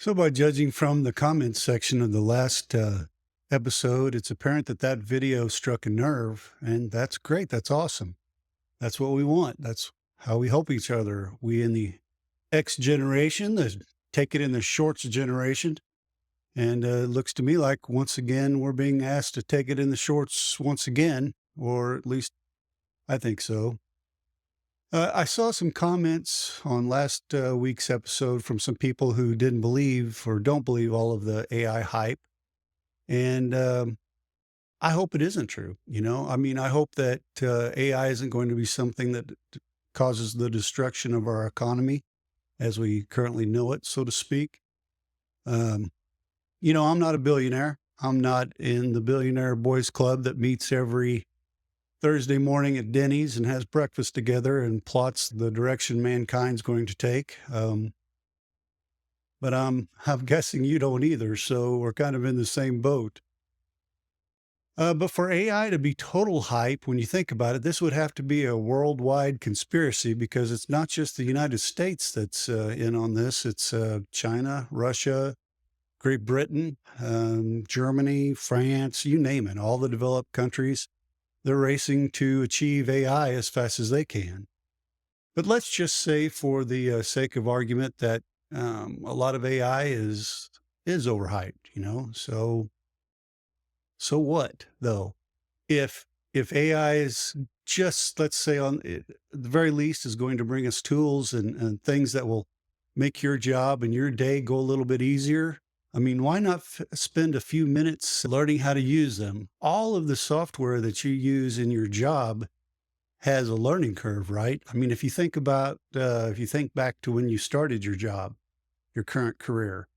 So, by judging from the comments section of the last episode, it's apparent that that video struck a nerve, and that's great. That's awesome. That's what we want. That's how we help each other. We in the X generation, take it in the shorts generation, and it looks to me like once again we're being asked to take it in the shorts once again, or at least I think so. I saw some comments on last week's episode from some people who didn't believe or don't believe all of the AI hype. And I hope it isn't true. I mean, I hope that AI isn't going to be something that causes the destruction of our economy as we currently know it, so to speak. Um, I'm not a billionaire. I'm not in the billionaire boys club that meets every Thursday morning at Denny's and has breakfast together and plots the direction mankind's going to take. But I'm guessing you don't either, so we're kind of in the same boat. But for AI to be total hype, when you think about it, this would have to be a worldwide conspiracy because it's not just the United States that's in on this. It's China, Russia, Great Britain, Germany, France, you name it, all the developed countries. They're racing to achieve AI as fast as they can. But let's just say, for the sake of argument, that a lot of AI is overhyped. So what though? If AI is just, let's say, on at the very least, is going to bring us tools and things that will make your job and your day go a little bit easier. I mean, why not spend a few minutes learning how to use them? All of the software that you use in your job has a learning curve, right? I mean, if you think back to when you started your job, your current career,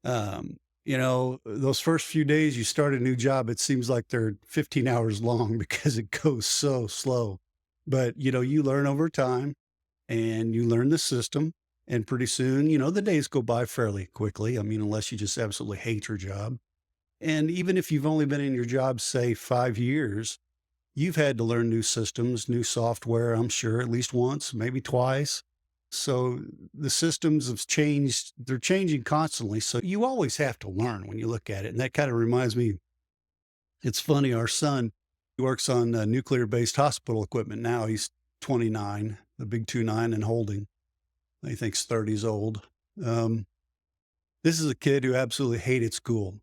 those first few days you start a new job, it seems like they're 15 hours long because it goes so slow. But, you learn over time and you learn the system. And pretty soon, the days go by fairly quickly. I mean, unless you just absolutely hate your job. And even if you've only been in your job, say 5 years, you've had to learn new systems, new software, I'm sure, at least once, maybe twice. So the systems have changed. They're changing constantly. So you always have to learn when you look at it. And that kind of reminds me, it's funny, our son, he works on nuclear based hospital equipment now. He's 29, the big 29 and holding. He thinks 30's old. Um, this is a kid who absolutely hated school.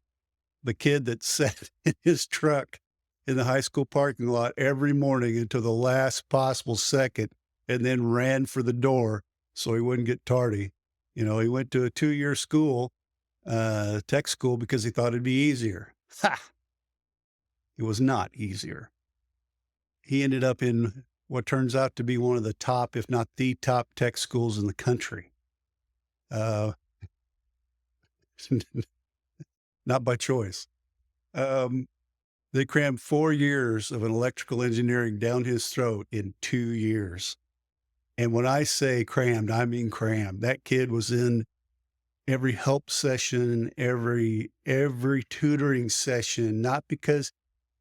The kid that sat in his truck in the high school parking lot every morning until the last possible second and then ran for the door so he wouldn't get tardy. He went to a 2-year school, tech school, because he thought it'd be easier. Ha! It was not easier. He ended up in what turns out to be one of the top, if not the top, tech schools in the country. Uh, not by choice. They crammed 4 years of an electrical engineering down his throat in 2 years. And when I say crammed, I mean crammed. That kid was in every help session, every tutoring session, not because,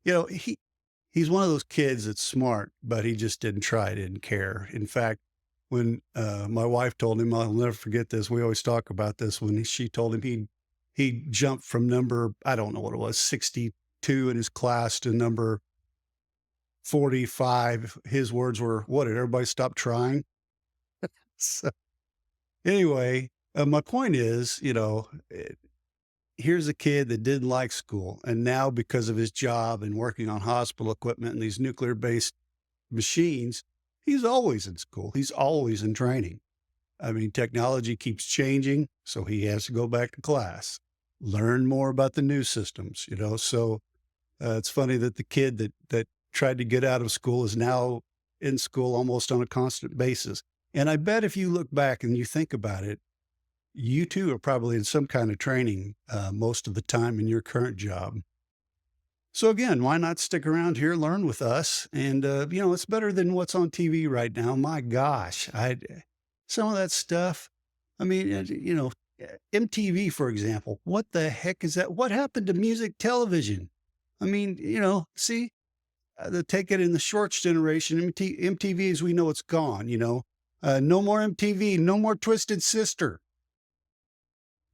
he's one of those kids that's smart, but he just didn't try, didn't care. In fact, when my wife told him, I'll never forget this. We always talk about this. When she told him he jumped from number, I don't know what it was, 62 in his class to number 45. His words were, "What, did everybody stop trying?" So anyway, my point is, here's a kid that didn't like school. And now, because of his job and working on hospital equipment and these nuclear based machines, he's always in school. He's always in training. I mean, technology keeps changing, so he has to go back to class, learn more about the new systems, So it's funny that the kid that tried to get out of school is now in school almost on a constant basis. And I bet if you look back and you think about it, you too are probably in some kind of training most of the time in your current job. So again, why not stick around here, learn with us? And, it's better than what's on TV right now. My gosh, some of that stuff. I mean, MTV, for example, what the heck is that? What happened to music television? I mean, see, the take it in the shorts generation, MTV as we know it's gone, no more MTV, no more Twisted Sister.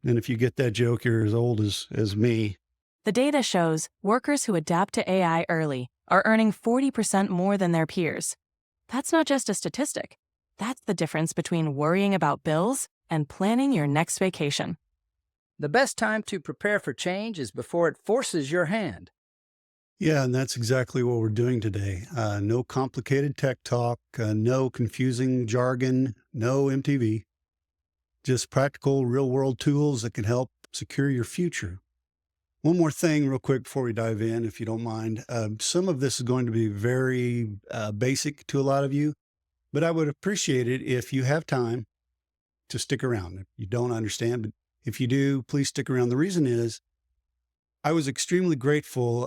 And if you get that joke, you're as old as me. The data shows workers who adapt to AI early are earning 40% more than their peers. That's not just a statistic. That's the difference between worrying about bills and planning your next vacation. The best time to prepare for change is before it forces your hand. Yeah, and that's exactly what we're doing today. No complicated tech talk, no confusing jargon, no MTV, just practical real world tools that can help secure your future. One more thing, real quick, before we dive in, if you don't mind. Some of this is going to be very basic to a lot of you, but I would appreciate it if you have time to stick around. If you don't understand, but if you do, please stick around. The reason is I was extremely grateful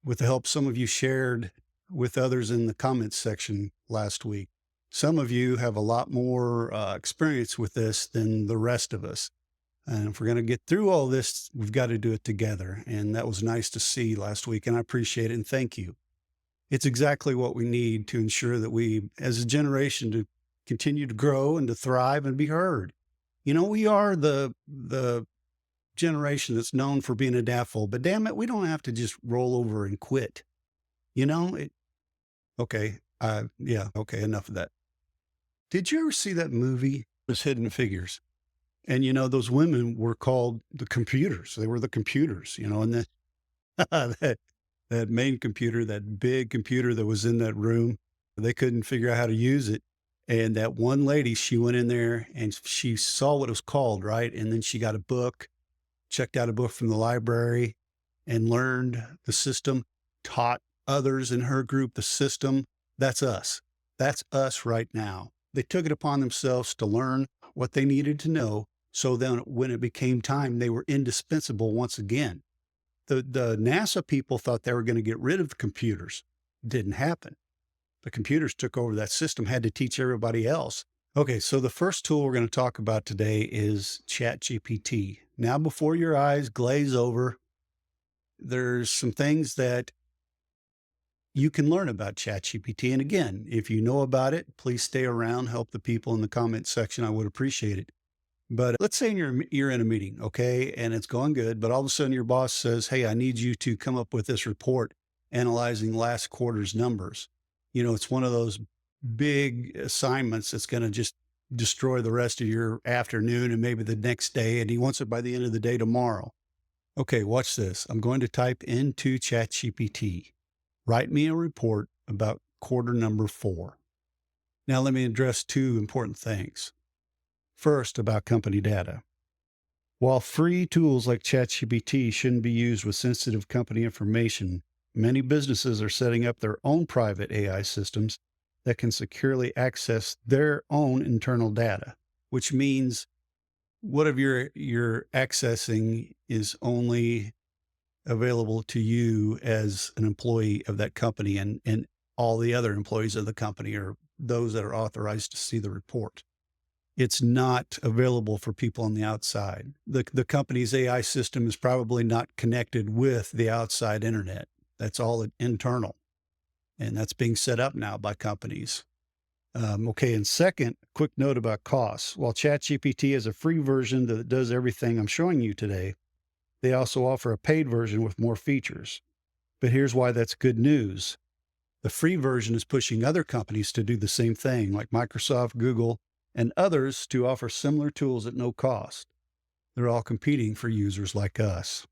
with the help some of you shared with others in the comments section last week. Some of you have a lot more experience with this than the rest of us. And if we're going to get through all this, we've got to do it together. And that was nice to see last week. And I appreciate it. And thank you. It's exactly what we need to ensure that we, as a generation, to continue to grow and to thrive and be heard. You know, we are the generation that's known for being adaptable, but damn it, we don't have to just roll over and quit. You know, okay. Yeah. Okay. Enough of that. Did you ever see that movie? It was Hidden Figures. And, you know, those women were called the computers. They were the computers, you know, and then that main computer, that big computer that was in that room, they couldn't figure out how to use it. And that one lady, she went in there and she saw what it was called, right? And then she got a book, checked out a book from the library and learned the system, taught others in her group the system. That's us. That's us right now. They took it upon themselves to learn what they needed to know. So then when it became time, they were indispensable once again. The NASA people thought they were going to get rid of the computers. Didn't happen. The computers took over that system, had to teach everybody else. Okay, so the first tool we're going to talk about today is ChatGPT. Now, before your eyes glaze over, there's some things that you can learn about ChatGPT. And again, if you know about it, please stay around, help the people in the comment section. I would appreciate it. But let's say you're in a meeting, okay, and it's going good, but all of a sudden your boss says, hey, I need you to come up with this report analyzing last quarter's numbers. You know, it's one of those big assignments that's going to just destroy the rest of your afternoon and maybe the next day, and he wants it by the end of the day tomorrow. Okay, watch this. I'm going to type into ChatGPT, write me a report about quarter number 4. Now, let me address 2 important things. First, about company data. While free tools like ChatGPT shouldn't be used with sensitive company information, many businesses are setting up their own private AI systems that can securely access their own internal data, which means whatever you're accessing is only available to you as an employee of that company, and all the other employees of the company are those that are authorized to see the report. It's not available for people on the outside. The company's AI system is probably not connected with the outside internet. That's all internal. And that's being set up now by companies. Okay, and second, quick note about costs. While ChatGPT is a free version that does everything I'm showing you today, they also offer a paid version with more features. But here's why that's good news. The free version is pushing other companies to do the same thing, like Microsoft, Google, and others to offer similar tools at no cost. They're all competing for users like us.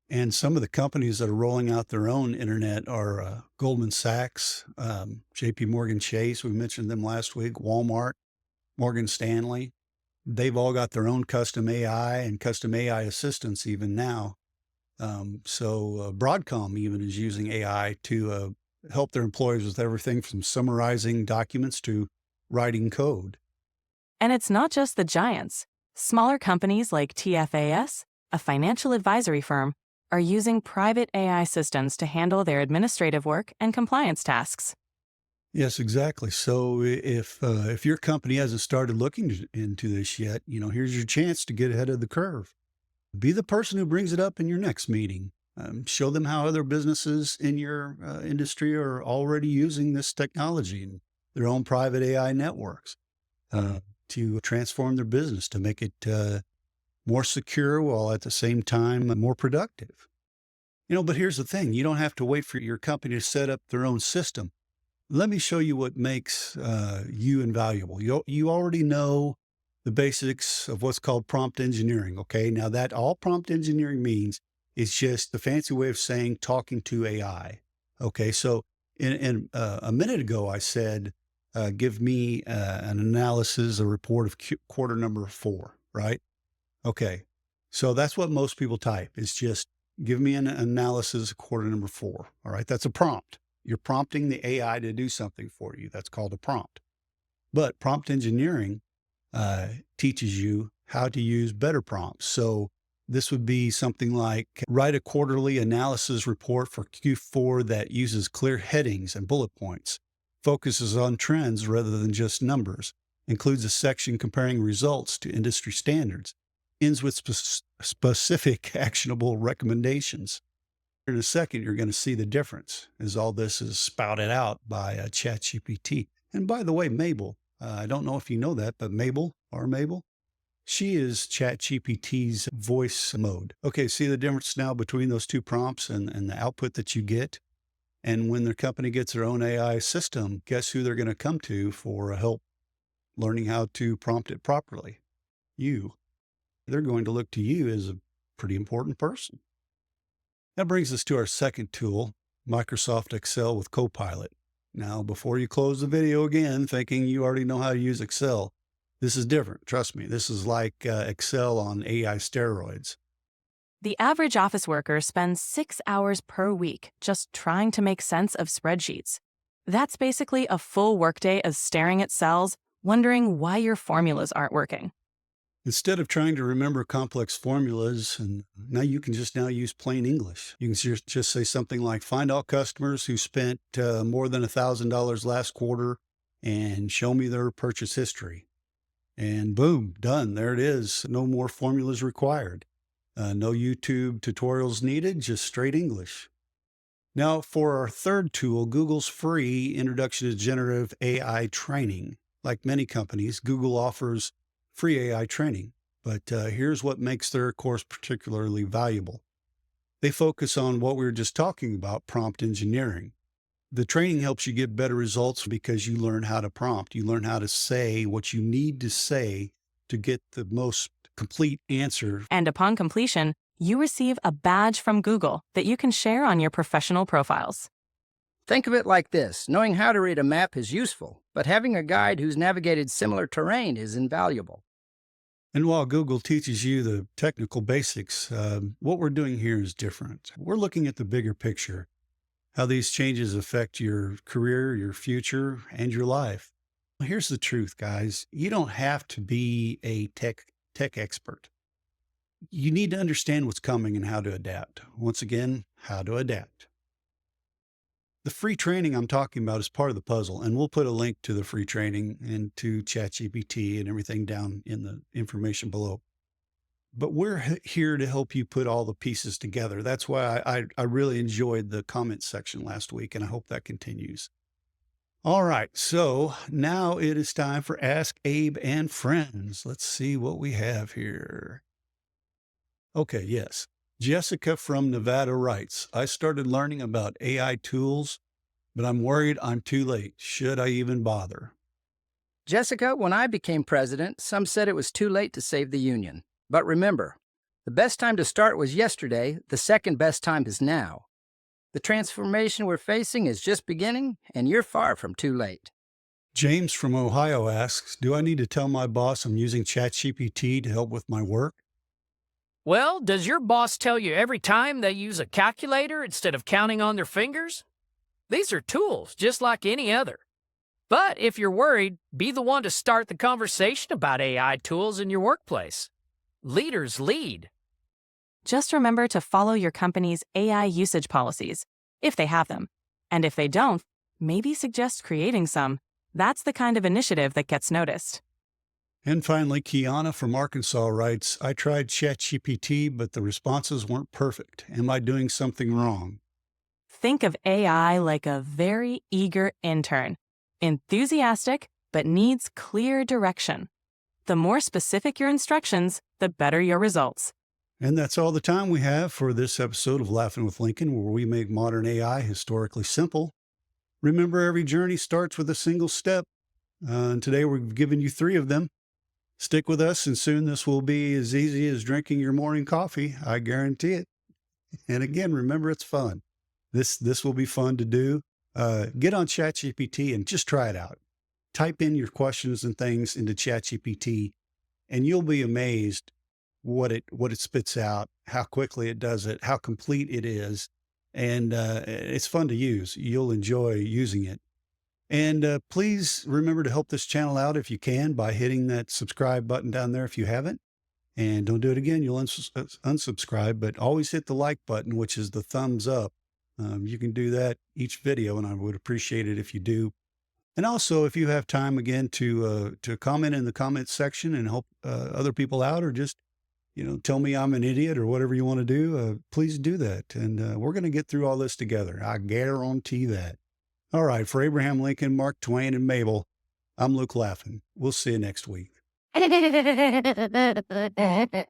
And some of the companies that are rolling out their own internet are Goldman Sachs, JP Morgan Chase, we mentioned them last week, Walmart, Morgan Stanley. They've all got their own custom AI and custom AI assistants even now. So Broadcom even is using AI to help their employees with everything from summarizing documents to writing code. And it's not just the giants. Smaller companies like TFAS, a financial advisory firm, are using private AI systems to handle their administrative work and compliance tasks. Yes, exactly. So if your company hasn't started looking into this yet, you know, here's your chance to get ahead of the curve. Be the person who brings it up in your next meeting. Show them how other businesses in your industry are already using this technology and their own private AI networks to transform their business, to make it more secure, while at the same time more productive. But here's the thing. You don't have to wait for your company to set up their own system. Let me show you what makes you invaluable. You already know the basics of what's called prompt engineering. Okay. Now, that all prompt engineering means is just the fancy way of saying talking to AI. Okay. So a minute ago, I said, give me an analysis, a report of quarter number 4, right? Okay. So that's what most people type. It's just give me an analysis of quarter number 4. All right. That's a prompt. You're prompting the AI to do something for you. That's called a prompt. But prompt engineering teaches you how to use better prompts. So this would be something like write a quarterly analysis report for Q4 that uses clear headings and bullet points, focuses on trends rather than just numbers, includes a section comparing results to industry standards, ends with specific actionable recommendations. In a second, you're going to see the difference as all this is spouted out by ChatGPT. And by the way, Mabel, I don't know if you know that, but Mabel, she is ChatGPT's voice mode. Okay, see the difference now between those two prompts and the output that you get? And when their company gets their own AI system, guess who they're going to come to for help learning how to prompt it properly? You. They're going to look to you as a pretty important person. That brings us to our second tool, Microsoft Excel with Copilot. Now, before you close the video again thinking you already know how to use Excel, this is different. Trust me, this is like Excel on AI steroids. The average office worker spends 6 hours per week just trying to make sense of spreadsheets. That's basically a full workday of staring at cells, wondering why your formulas aren't working. Instead of trying to remember complex formulas, and now you can just use plain English. You can just say something like, find all customers who spent more than $1,000 last quarter and show me their purchase history. And boom, done. There it is. No more formulas required. No YouTube tutorials needed, just straight English. Now for our third tool, Google's free Introduction to Generative AI training. Like many companies, Google offers free AI training, but here's what makes their course particularly valuable. They focus on what we were just talking about, prompt engineering. The training helps you get better results because you learn how to prompt. You learn how to say what you need to say to get the most complete answer. And upon completion, you receive a badge from Google that you can share on your professional profiles. Think of it like this. Knowing how to read a map is useful, but having a guide who's navigated similar terrain is invaluable. And while Google teaches you the technical basics, what we're doing here is different. We're looking at the bigger picture, how these changes affect your career, your future, and your life. Well, here's the truth, guys. You don't have to be a tech expert. You need to understand what's coming and how to adapt. Once again, how to adapt. The free training I'm talking about is part of the puzzle, and we'll put a link to the free training and to ChatGPT and everything down in the information below. But we're here to help you put all the pieces together. That's why I really enjoyed the comment section last week, and I hope that continues. All right, so now it is time for Ask Abe and Friends. Let's see what we have here. Okay, yes. Jessica from Nevada writes, I started learning about AI tools, but I'm worried I'm too late. Should I even bother? Jessica, when I became president, some said it was too late to save the Union. But remember, the best time to start was yesterday, the second best time is now. The transformation we're facing is just beginning, and you're far from too late. James from Ohio asks, do I need to tell my boss I'm using ChatGPT to help with my work? Well, does your boss tell you every time they use a calculator instead of counting on their fingers? These are tools, just like any other. But if you're worried, be the one to start the conversation about AI tools in your workplace. Leaders lead. Just remember to follow your company's AI usage policies, if they have them. And if they don't, maybe suggest creating some. That's the kind of initiative that gets noticed. And finally, Kiana from Arkansas writes, I tried ChatGPT, but the responses weren't perfect. Am I doing something wrong? Think of AI like a very eager intern, enthusiastic, but needs clear direction. The more specific your instructions, the better your results. And that's all the time we have for this episode of Laughing with Lincoln, where we make modern AI historically simple. Remember, every journey starts with a single step. And today we've given you 3 of them. Stick with us, and soon this will be as easy as drinking your morning coffee. I guarantee it. And again, remember, it's fun. This will be fun to do. Get on ChatGPT and just try it out. Type in your questions and things into ChatGPT, and you'll be amazed what it spits out, how quickly it does it, how complete it is, and it's fun to use. You'll enjoy using it. And please remember to help this channel out if you can by hitting that subscribe button down there if you haven't. And don't do it again, you'll unsubscribe, but always hit the like button, which is the thumbs up. You can do that each video, and I would appreciate it if you do. And also, if you have time again to comment in the comments section and help other people out, or just tell me I'm an idiot or whatever you want to do, please do that. And we're going to get through all this together. I guarantee that. All right, for Abraham Lincoln, Mark Twain, and Mabel, I'm Luke Laffin. We'll see you next week.